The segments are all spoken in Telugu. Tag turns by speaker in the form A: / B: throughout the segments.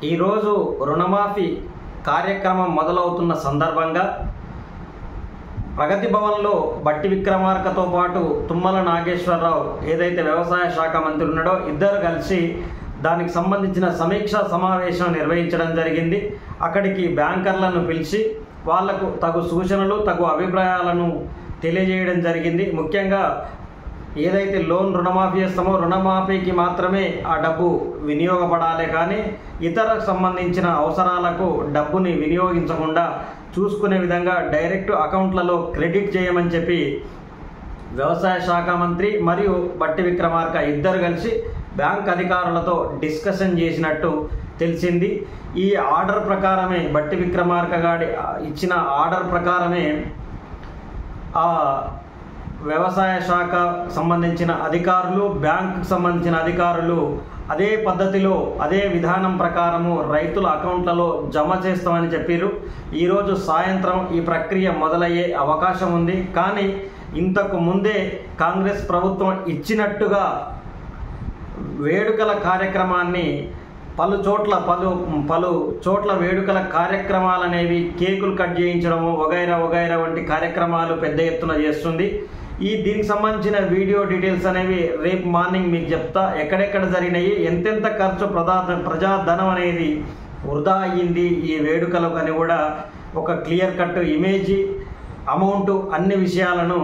A: ఈరోజు రుణమాఫీ కార్యక్రమం మొదలవుతున్న సందర్భంగా ప్రగతి భవన్లో బట్టి విక్రమార్కతో పాటు తుమ్మల నాగేశ్వరరావు ఏదైతే వ్యవసాయ శాఖ మంత్రి ఉన్నాడో ఇద్దరు కలిసి దానికి సంబంధించిన సమీక్షా సమావేశం నిర్వహించడం జరిగింది. అక్కడికి బ్యాంకర్లను పిలిచి వాళ్లకు తగు సూచనలు తగు అభిప్రాయాలను తెలియజేయడం జరిగింది. ముఖ్యంగా ఏదైతే లోన్ రుణమాఫీ చేస్తామో రుణమాఫీకి మాత్రమే ఆ డబ్బు వినియోగపడాలి, కానీ ఇతర సంబంధించిన అవసరాలకు డబ్బుని వినియోగించకుండా చూసుకునే విధంగా డైరెక్ట్ అకౌంట్లలో క్రెడిట్ చేయమని చెప్పి వ్యవసాయ శాఖ మంత్రి మరియు బట్టి విక్రమార్క ఇద్దరు కలిసి బ్యాంక్ అధికారులతో డిస్కషన్ చేసినట్టు తెలిసింది. ఈ ఆర్డర్ ప్రకారమే బట్టి విక్రమార్క గారి ఇచ్చిన ఆర్డర్ ప్రకారమే ఆ వ్యవసాయ శాఖ సంబంధించిన అధికారులు బ్యాంకుకు సంబంధించిన అధికారులు అదే పద్ధతిలో అదే విధానం ప్రకారము రైతుల అకౌంట్లలో జమ చేస్తామని చెప్పారు. ఈరోజు సాయంత్రం ఈ ప్రక్రియ మొదలయ్యే అవకాశం ఉంది. కానీ ఇంతకు ముందే కాంగ్రెస్ ప్రభుత్వం ఇచ్చినట్టుగా వేడుకల కార్యక్రమాన్ని పలు చోట్ల వేడుకల కార్యక్రమాలు అనేవి కేకులు కట్ చేయించడము వగైరా వంటి కార్యక్రమాలు పెద్ద ఎత్తున చేస్తుంది. దీనికి సంబంధించిన వీడియో డీటెయిల్స్ అనేవి రేపు మార్నింగ్ మీకు చెప్తా. ఎక్కడెక్కడ జరిగినాయి, ఎంతెంత ఖర్చు ప్రజాధనం అనేది వృధా అయ్యింది ఈ వేడుకలకు అని కూడా ఒక క్లియర్ కట్ ఇమేజ్ అమౌంట్ అన్ని విషయాలను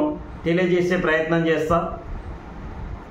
A: తెలియజేసే ప్రయత్నం చేస్తా.